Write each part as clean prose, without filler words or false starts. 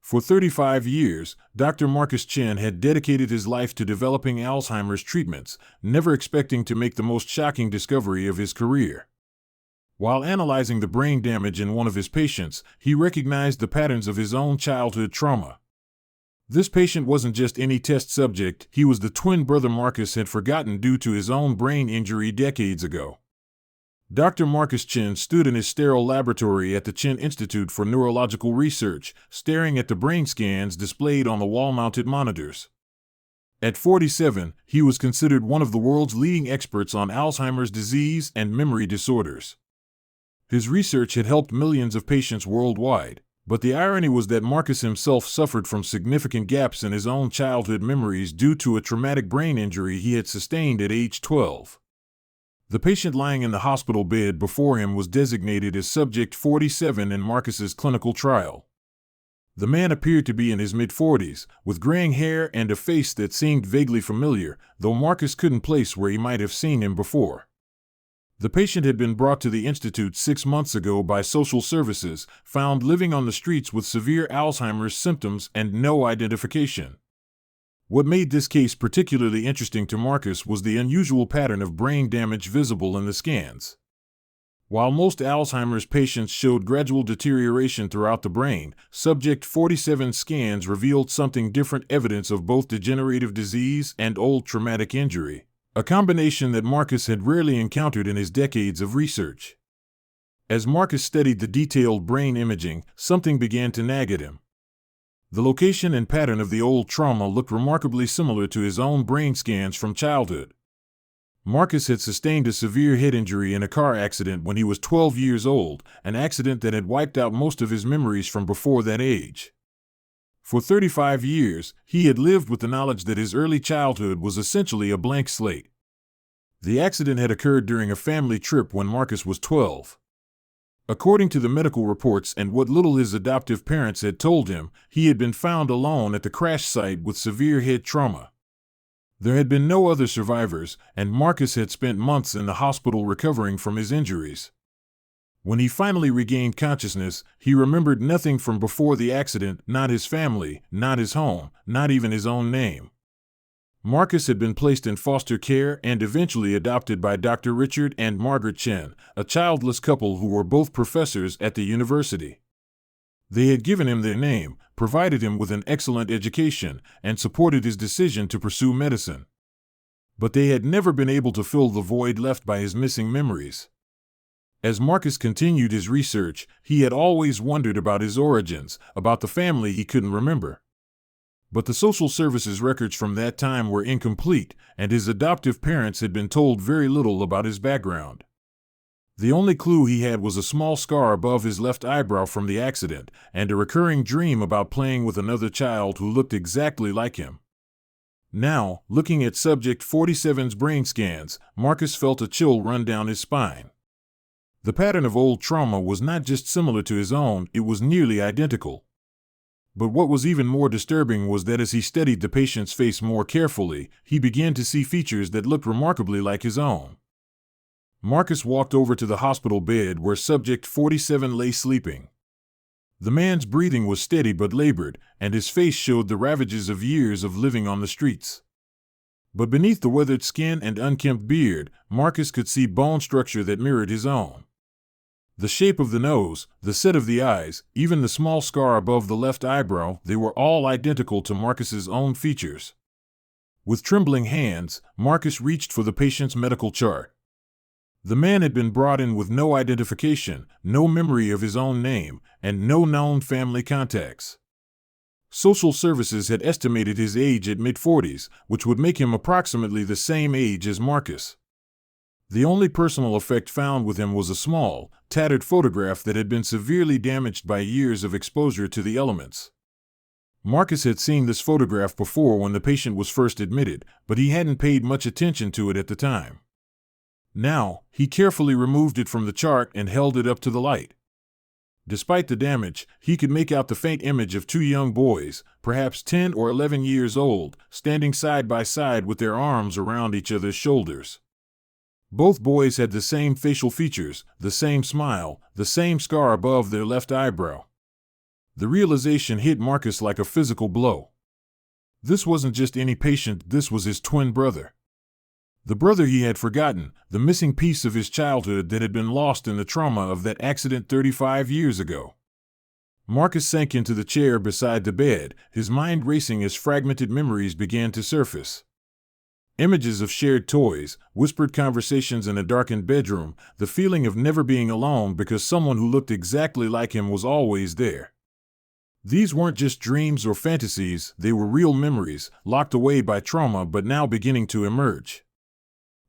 For 35 years, Dr. Marcus Chen had dedicated his life to developing Alzheimer's treatments, never expecting to make the most shocking discovery of his career. While analyzing the brain damage in one of his patients, he recognized the patterns of his own childhood trauma. This patient wasn't just any test subject, he was the twin brother Marcus had forgotten due to his own brain injury decades ago. Dr. Marcus Chen stood in his sterile laboratory at the Chen Institute for Neurological Research, staring at the brain scans displayed on the wall-mounted monitors. At 47, he was considered one of the world's leading experts on Alzheimer's disease and memory disorders. His research had helped millions of patients worldwide, but the irony was that Marcus himself suffered from significant gaps in his own childhood memories due to a traumatic brain injury he had sustained at age 12. The patient lying in the hospital bed before him was designated as Subject 47 in Marcus's clinical trial. The man appeared to be in his mid-40s, with graying hair and a face that seemed vaguely familiar, though Marcus couldn't place where he might have seen him before. The patient had been brought to the institute 6 months ago by social services, found living on the streets with severe Alzheimer's symptoms and no identification. What made this case particularly interesting to Marcus was the unusual pattern of brain damage visible in the scans. While most Alzheimer's patients showed gradual deterioration throughout the brain, Subject 47's scans revealed something different: evidence of both degenerative disease and old traumatic injury, a combination that Marcus had rarely encountered in his decades of research. As Marcus studied the detailed brain imaging, something began to nag at him. The location and pattern of the old trauma looked remarkably similar to his own brain scans from childhood. Marcus had sustained a severe head injury in a car accident when he was 12 years old, an accident that had wiped out most of his memories from before that age. For 35 years, he had lived with the knowledge that his early childhood was essentially a blank slate. The accident had occurred during a family trip when Marcus was 12. According to the medical reports and what little his adoptive parents had told him, he had been found alone at the crash site with severe head trauma. There had been no other survivors, and Marcus had spent months in the hospital recovering from his injuries. When he finally regained consciousness, he remembered nothing from before the accident, not his family, not his home, not even his own name. Marcus had been placed in foster care and eventually adopted by Dr. Richard and Margaret Chen, a childless couple who were both professors at the university. They had given him their name, provided him with an excellent education, and supported his decision to pursue medicine. But they had never been able to fill the void left by his missing memories. As Marcus continued his research, he had always wondered about his origins, about the family he couldn't remember. But the social services records from that time were incomplete, and his adoptive parents had been told very little about his background. The only clue he had was a small scar above his left eyebrow from the accident, and a recurring dream about playing with another child who looked exactly like him. Now, looking at Subject 47's brain scans, Marcus felt a chill run down his spine. The pattern of old trauma was not just similar to his own, it was nearly identical. But what was even more disturbing was that as he studied the patient's face more carefully, he began to see features that looked remarkably like his own. Marcus walked over to the hospital bed where Subject 47 lay sleeping. The man's breathing was steady but labored, and his face showed the ravages of years of living on the streets. But beneath the weathered skin and unkempt beard, Marcus could see bone structure that mirrored his own. The shape of the nose, the set of the eyes, even the small scar above the left eyebrow, they were all identical to Marcus's own features. With trembling hands, Marcus reached for the patient's medical chart. The man had been brought in with no identification, no memory of his own name, and no known family contacts. Social services had estimated his age at mid-40s, which would make him approximately the same age as Marcus. The only personal effect found with him was a small, tattered photograph that had been severely damaged by years of exposure to the elements. Marcus had seen this photograph before when the patient was first admitted, but he hadn't paid much attention to it at the time. Now, he carefully removed it from the chart and held it up to the light. Despite the damage, he could make out the faint image of two young boys, perhaps 10 or 11 years old, standing side by side with their arms around each other's shoulders. Both boys had the same facial features, the same smile, the same scar above their left eyebrow. The realization hit Marcus like a physical blow. This wasn't just any patient, this was his twin brother. The brother he had forgotten, the missing piece of his childhood that had been lost in the trauma of that accident 35 years ago. Marcus sank into the chair beside the bed, his mind racing as fragmented memories began to surface. Images of shared toys, whispered conversations in a darkened bedroom, the feeling of never being alone because someone who looked exactly like him was always there. These weren't just dreams or fantasies, they were real memories, locked away by trauma but now beginning to emerge.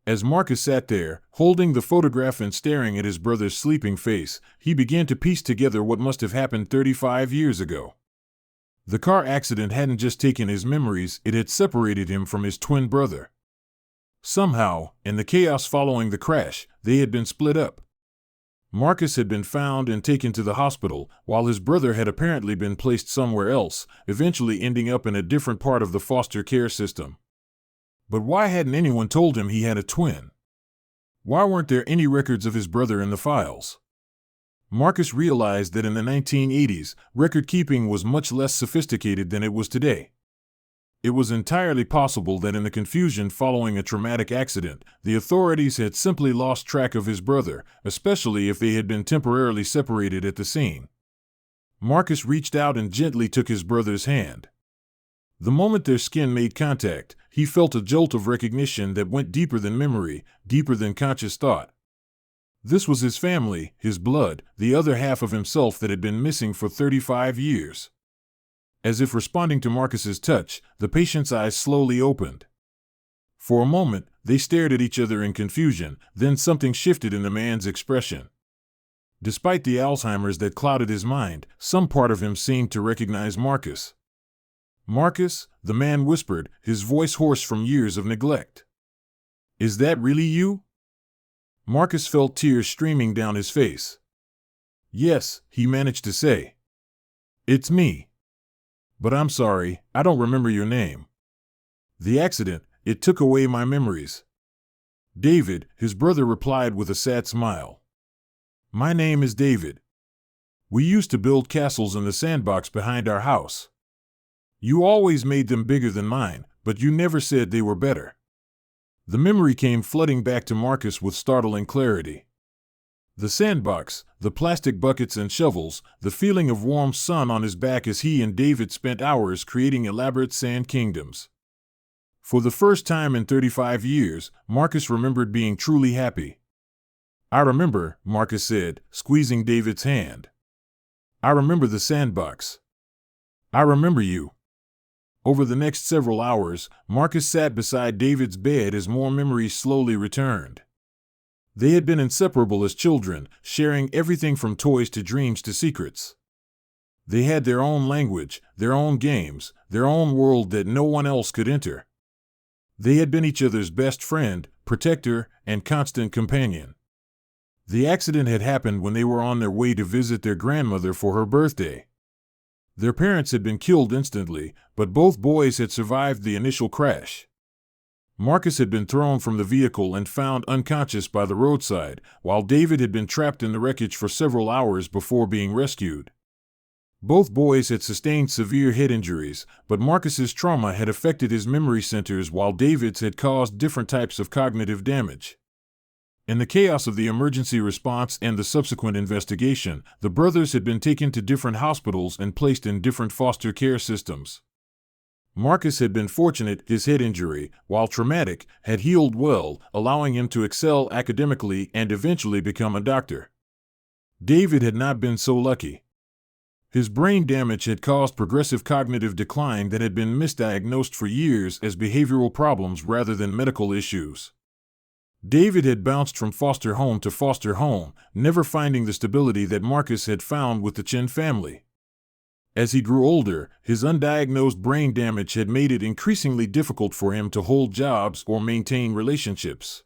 As Marcus sat there, holding the photograph and staring at his brother's sleeping face, he began to piece together what must have happened 35 years ago. The car accident hadn't just taken his memories, it had separated him from his twin brother. Somehow, in the chaos following the crash, they had been split up. Marcus had been found and taken to the hospital, while his brother had apparently been placed somewhere else, eventually ending up in a different part of the foster care system. But why hadn't anyone told him he had a twin? Why weren't there any records of his brother in the files? Marcus realized that in the 1980s, record-keeping was much less sophisticated than it was today. It was entirely possible that in the confusion following a traumatic accident, the authorities had simply lost track of his brother, especially if they had been temporarily separated at the scene. Marcus reached out and gently took his brother's hand. The moment their skin made contact, he felt a jolt of recognition that went deeper than memory, deeper than conscious thought. This was his family, his blood, the other half of himself that had been missing for 35 years. As if responding to Marcus's touch, the patient's eyes slowly opened. For a moment, they stared at each other in confusion, then something shifted in the man's expression. Despite the Alzheimer's that clouded his mind, some part of him seemed to recognize Marcus. "Marcus," the man whispered, his voice hoarse from years of neglect. "Is that really you?" Marcus felt tears streaming down his face. "Yes," he managed to say. "It's me. But I'm sorry, I don't remember your name. The accident, it took away my memories." "David," his brother replied with a sad smile. "My name is David. We used to build castles in the sandbox behind our house. You always made them bigger than mine, but you never said they were better." The memory came flooding back to Marcus with startling clarity. The sandbox, the plastic buckets and shovels, the feeling of warm sun on his back as he and David spent hours creating elaborate sand kingdoms. For the first time in 35 years, Marcus remembered being truly happy. "I remember," Marcus said, squeezing David's hand. "I remember the sandbox. I remember you." Over the next several hours, Marcus sat beside David's bed as more memories slowly returned. They had been inseparable as children, sharing everything from toys to dreams to secrets. They had their own language, their own games, their own world that no one else could enter. They had been each other's best friend, protector, and constant companion. The accident had happened when they were on their way to visit their grandmother for her birthday. Their parents had been killed instantly, but both boys had survived the initial crash. Marcus had been thrown from the vehicle and found unconscious by the roadside, while David had been trapped in the wreckage for several hours before being rescued. Both boys had sustained severe head injuries, but Marcus's trauma had affected his memory centers while David's had caused different types of cognitive damage. In the chaos of the emergency response and the subsequent investigation, the brothers had been taken to different hospitals and placed in different foster care systems. Marcus had been fortunate; his head injury, while traumatic, had healed well, allowing him to excel academically and eventually become a doctor. David had not been so lucky. His brain damage had caused progressive cognitive decline that had been misdiagnosed for years as behavioral problems rather than medical issues. David had bounced from foster home to foster home, never finding the stability that Marcus had found with the Chen family. As he grew older, his undiagnosed brain damage had made it increasingly difficult for him to hold jobs or maintain relationships.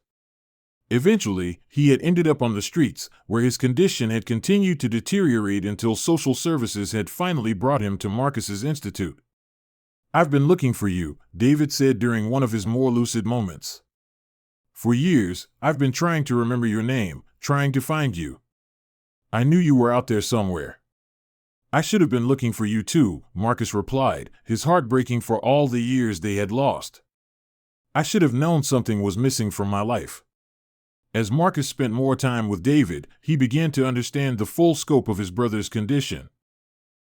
Eventually, he had ended up on the streets, where his condition had continued to deteriorate until social services had finally brought him to Marcus's institute. "I've been looking for you," David said during one of his more lucid moments. "For years, I've been trying to remember your name, trying to find you. I knew you were out there somewhere." "I should have been looking for you too," Marcus replied, his heart breaking for all the years they had lost. "I should have known something was missing from my life." As Marcus spent more time with David, he began to understand the full scope of his brother's condition.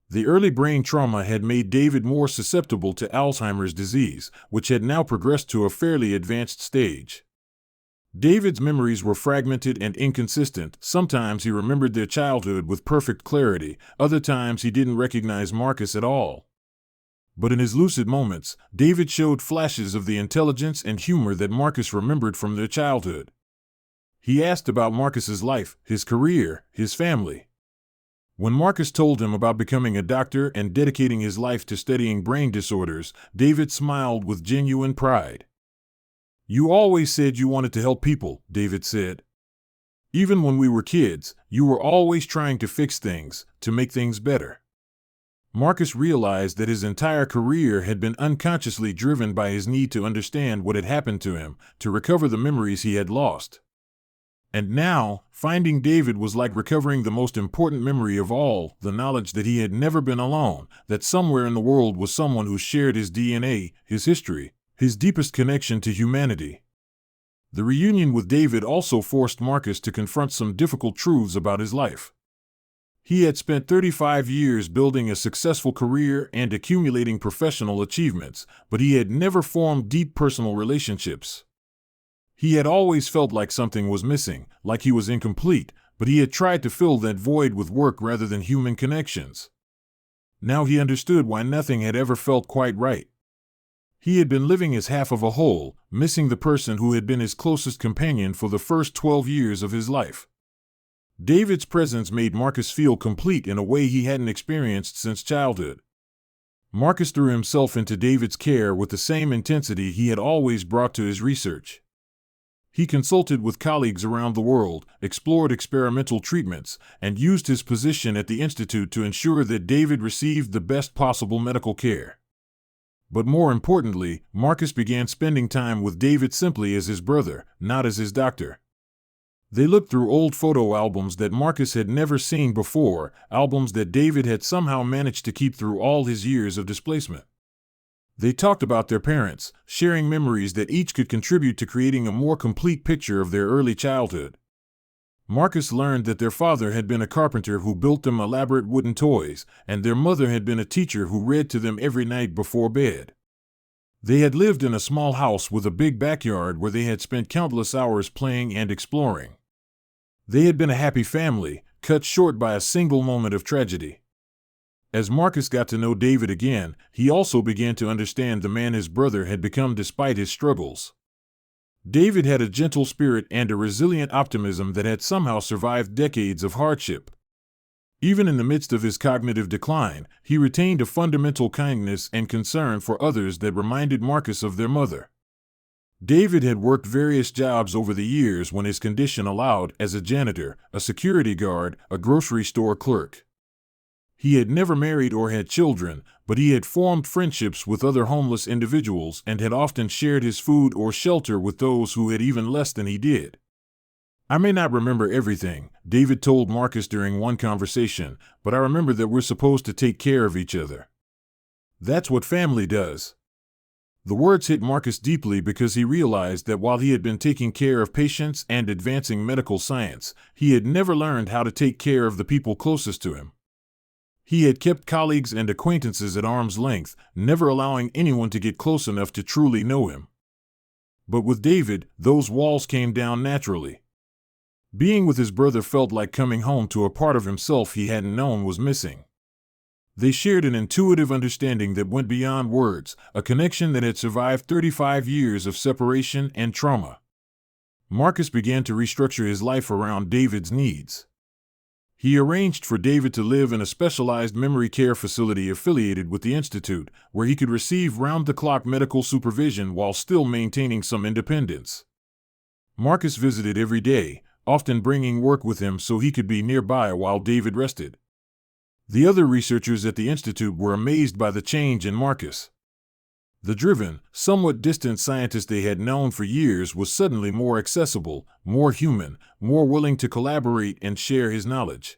The early brain trauma had made David more susceptible to Alzheimer's disease, which had now progressed to a fairly advanced stage. David's memories were fragmented and inconsistent. Sometimes he remembered their childhood with perfect clarity, other times he didn't recognize Marcus at all. But in his lucid moments, David showed flashes of the intelligence and humor that Marcus remembered from their childhood. He asked about Marcus's life, his career, his family. When Marcus told him about becoming a doctor and dedicating his life to studying brain disorders, David smiled with genuine pride. "You always said you wanted to help people," David said. "Even when we were kids, you were always trying to fix things, to make things better." Marcus realized that his entire career had been unconsciously driven by his need to understand what had happened to him, to recover the memories he had lost. And now, finding David was like recovering the most important memory of all, the knowledge that he had never been alone, that somewhere in the world was someone who shared his DNA, his history, his deepest connection to humanity. The reunion with David also forced Marcus to confront some difficult truths about his life. He had spent 35 years building a successful career and accumulating professional achievements, but he had never formed deep personal relationships. He had always felt like something was missing, like he was incomplete, but he had tried to fill that void with work rather than human connections. Now he understood why nothing had ever felt quite right. He had been living as half of a whole, missing the person who had been his closest companion for the first 12 years of his life. David's presence made Marcus feel complete in a way he hadn't experienced since childhood. Marcus threw himself into David's care with the same intensity he had always brought to his research. He consulted with colleagues around the world, explored experimental treatments, and used his position at the Institute to ensure that David received the best possible medical care. But more importantly, Marcus began spending time with David simply as his brother, not as his doctor. They looked through old photo albums that Marcus had never seen before, albums that David had somehow managed to keep through all his years of displacement. They talked about their parents, sharing memories that each could contribute to creating a more complete picture of their early childhood. Marcus learned that their father had been a carpenter who built them elaborate wooden toys, and their mother had been a teacher who read to them every night before bed. They had lived in a small house with a big backyard where they had spent countless hours playing and exploring. They had been a happy family, cut short by a single moment of tragedy. As Marcus got to know David again, he also began to understand the man his brother had become despite his struggles. David had a gentle spirit and a resilient optimism that had somehow survived decades of hardship. Even in the midst of his cognitive decline, he retained a fundamental kindness and concern for others that reminded Marcus of their mother. David had worked various jobs over the years when his condition allowed, as a janitor, a security guard, a grocery store clerk. He had never married or had children, but he had formed friendships with other homeless individuals and had often shared his food or shelter with those who had even less than he did. "I may not remember everything," David told Marcus during one conversation, "but I remember that we're supposed to take care of each other. That's what family does." The words hit Marcus deeply because he realized that while he had been taking care of patients and advancing medical science, he had never learned how to take care of the people closest to him. He had kept colleagues and acquaintances at arm's length, never allowing anyone to get close enough to truly know him. But with David, those walls came down naturally. Being with his brother felt like coming home to a part of himself he hadn't known was missing. They shared an intuitive understanding that went beyond words, a connection that had survived 35 years of separation and trauma. Marcus began to restructure his life around David's needs. He arranged for David to live in a specialized memory care facility affiliated with the Institute, where he could receive round-the-clock medical supervision while still maintaining some independence. Marcus visited every day, often bringing work with him so he could be nearby while David rested. The other researchers at the Institute were amazed by the change in Marcus. The driven, somewhat distant scientist they had known for years was suddenly more accessible, more human, more willing to collaborate and share his knowledge.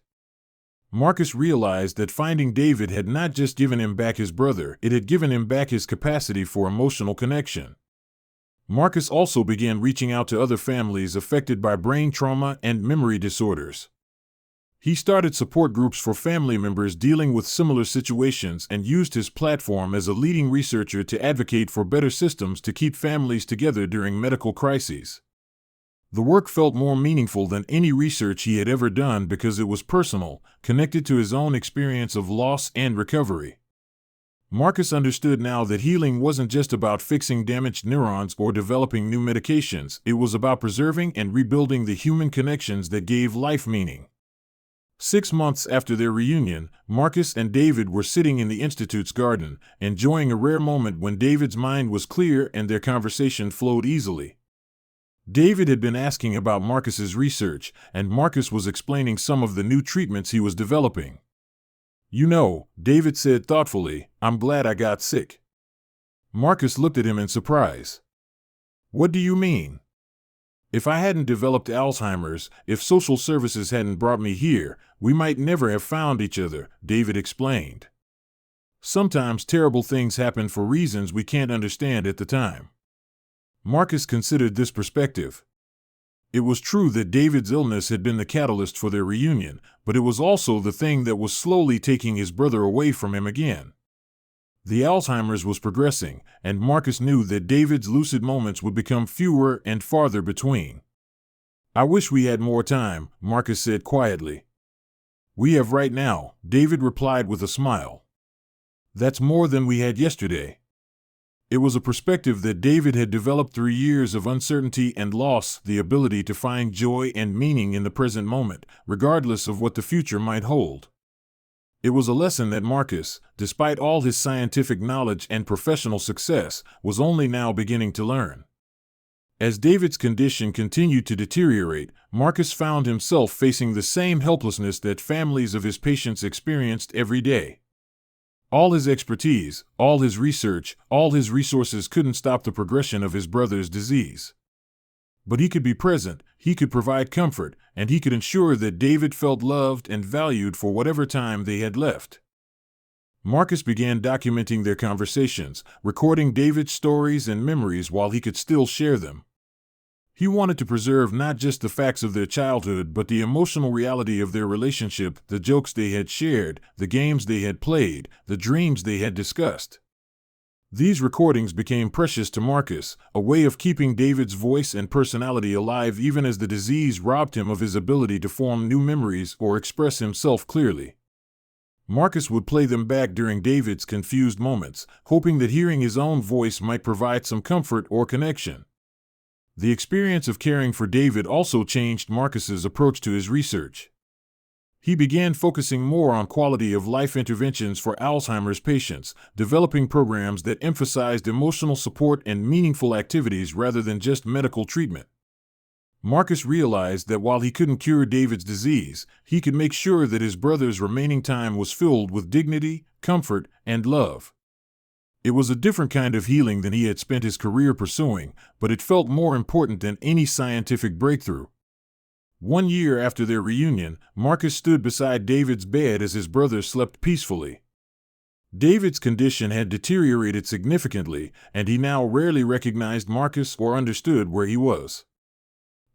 Marcus realized that finding David had not just given him back his brother, it had given him back his capacity for emotional connection. Marcus also began reaching out to other families affected by brain trauma and memory disorders. He started support groups for family members dealing with similar situations and used his platform as a leading researcher to advocate for better systems to keep families together during medical crises. The work felt more meaningful than any research he had ever done because it was personal, connected to his own experience of loss and recovery. Marcus understood now that healing wasn't just about fixing damaged neurons or developing new medications, it was about preserving and rebuilding the human connections that gave life meaning. 6 months after their reunion, Marcus and David were sitting in the Institute's garden, enjoying a rare moment when David's mind was clear and their conversation flowed easily. David had been asking about Marcus's research, and Marcus was explaining some of the new treatments he was developing. "You know," David said thoughtfully, "I'm glad I got sick." Marcus looked at him in surprise. "What do you mean?" "If I hadn't developed Alzheimer's, if social services hadn't brought me here, we might never have found each other," David explained. "Sometimes terrible things happen for reasons we can't understand at the time." Marcus considered this perspective. It was true that David's illness had been the catalyst for their reunion, but it was also the thing that was slowly taking his brother away from him again. The Alzheimer's was progressing, and Marcus knew that David's lucid moments would become fewer and farther between. "I wish we had more time," Marcus said quietly. "We have right now," David replied with a smile. "That's more than we had yesterday." It was a perspective that David had developed through years of uncertainty and loss, the ability to find joy and meaning in the present moment, regardless of what the future might hold. It was a lesson that Marcus, despite all his scientific knowledge and professional success, was only now beginning to learn. As David's condition continued to deteriorate, Marcus found himself facing the same helplessness that families of his patients experienced every day. All his expertise, all his research, all his resources couldn't stop the progression of his brother's disease. But he could be present, he could provide comfort, and he could ensure that David felt loved and valued for whatever time they had left. Marcus began documenting their conversations, recording David's stories and memories while he could still share them. He wanted to preserve not just the facts of their childhood but the emotional reality of their relationship, the jokes they had shared, the games they had played, the dreams they had discussed. These recordings became precious to Marcus, a way of keeping David's voice and personality alive even as the disease robbed him of his ability to form new memories or express himself clearly. Marcus would play them back during David's confused moments, hoping that hearing his own voice might provide some comfort or connection. The experience of caring for David also changed Marcus's approach to his research. He began focusing more on quality-of-life interventions for Alzheimer's patients, developing programs that emphasized emotional support and meaningful activities rather than just medical treatment. Marcus realized that while he couldn't cure David's disease, he could make sure that his brother's remaining time was filled with dignity, comfort, and love. It was a different kind of healing than he had spent his career pursuing, but it felt more important than any scientific breakthrough. 1 year after their reunion, Marcus stood beside David's bed as his brother slept peacefully. David's condition had deteriorated significantly, and he now rarely recognized Marcus or understood where he was.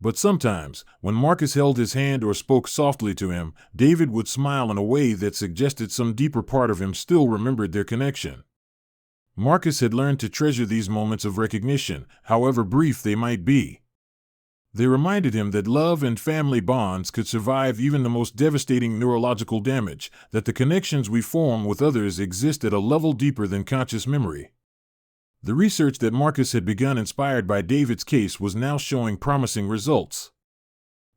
But sometimes, when Marcus held his hand or spoke softly to him, David would smile in a way that suggested some deeper part of him still remembered their connection. Marcus had learned to treasure these moments of recognition, however brief they might be. They reminded him that love and family bonds could survive even the most devastating neurological damage, that the connections we form with others exist at a level deeper than conscious memory. The research that Marcus had begun inspired by David's case was now showing promising results.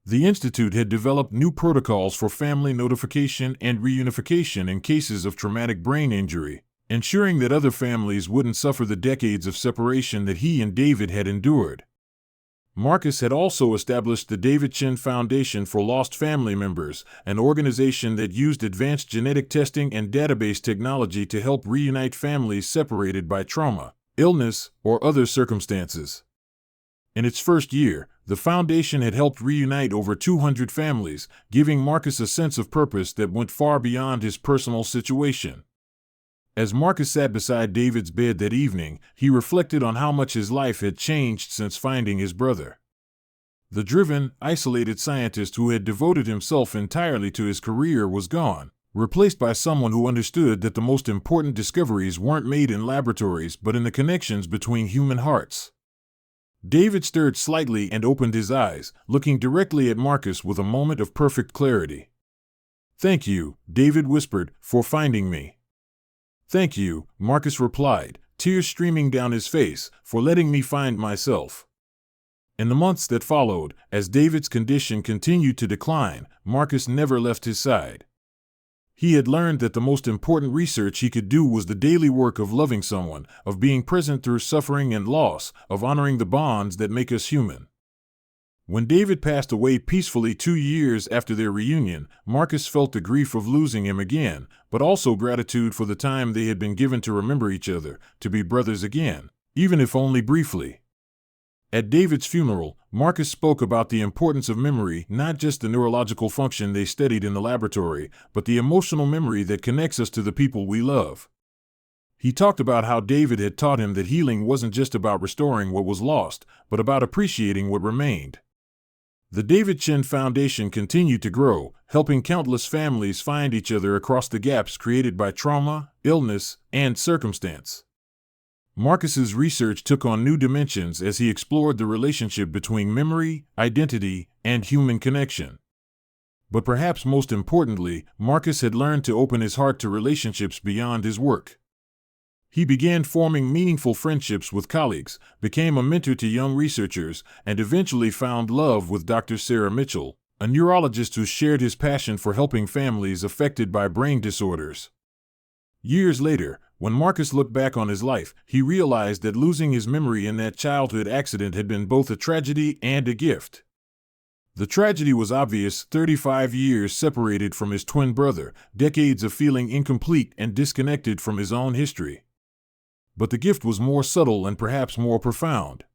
The Institute had developed new protocols for family notification and reunification in cases of traumatic brain injury, ensuring that other families wouldn't suffer the decades of separation that he and David had endured. Marcus had also established the Chen Foundation for Lost Family Members, an organization that used advanced genetic testing and database technology to help reunite families separated by trauma, illness, or other circumstances. In its first year, The foundation had helped reunite over 200 families, giving Marcus a sense of purpose that went far beyond his personal situation. As Marcus sat beside David's bed that evening, he reflected on how much his life had changed since finding his brother. The driven, isolated scientist who had devoted himself entirely to his career was gone, replaced by someone who understood that the most important discoveries weren't made in laboratories but in the connections between human hearts. David stirred slightly and opened his eyes, looking directly at Marcus with a moment of perfect clarity. "Thank you," David whispered, "for finding me." "Thank you," Marcus replied, tears streaming down his face, "for letting me find myself." In the months that followed, as David's condition continued to decline, Marcus never left his side. He had learned that the most important research he could do was the daily work of loving someone, of being present through suffering and loss, of honoring the bonds that make us human. When David passed away peacefully 2 years after their reunion, Marcus felt the grief of losing him again, but also gratitude for the time they had been given to remember each other, to be brothers again, even if only briefly. At David's funeral, Marcus spoke about the importance of memory, not just the neurological function they studied in the laboratory, but the emotional memory that connects us to the people we love. He talked about how David had taught him that healing wasn't just about restoring what was lost, but about appreciating what remained. The David Chen Foundation continued to grow, helping countless families find each other across the gaps created by trauma, illness, and circumstance. Marcus's research took on new dimensions as he explored the relationship between memory, identity, and human connection. But perhaps most importantly, Marcus had learned to open his heart to relationships beyond his work. He began forming meaningful friendships with colleagues, became a mentor to young researchers, and eventually found love with Dr. Sarah Mitchell, a neurologist who shared his passion for helping families affected by brain disorders. Years later, when Marcus looked back on his life, he realized that losing his memory in that childhood accident had been both a tragedy and a gift. The tragedy was obvious: 35 years separated from his twin brother, decades of feeling incomplete and disconnected from his own history. But the gift was more subtle and perhaps more profound.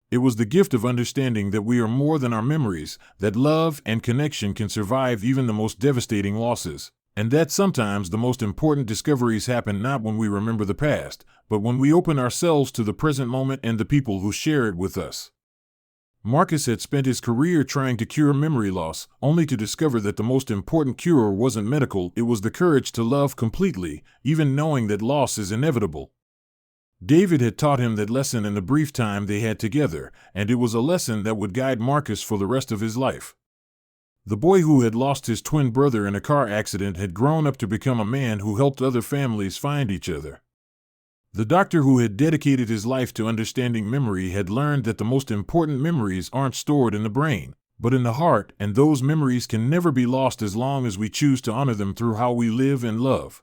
It was the gift of understanding that we are more than our memories, that love and connection can survive even the most devastating losses, and that sometimes the most important discoveries happen not when we remember the past, but when we open ourselves to the present moment and the people who share it with us. Marcus had spent his career trying to cure memory loss, only to discover that the most important cure wasn't medical, it was the courage to love completely, even knowing that loss is inevitable. David had taught him that lesson in the brief time they had together, and it was a lesson that would guide Marcus for the rest of his life. The boy who had lost his twin brother in a car accident had grown up to become a man who helped other families find each other. The doctor who had dedicated his life to understanding memory had learned that the most important memories aren't stored in the brain, but in the heart, and those memories can never be lost as long as we choose to honor them through how we live and love.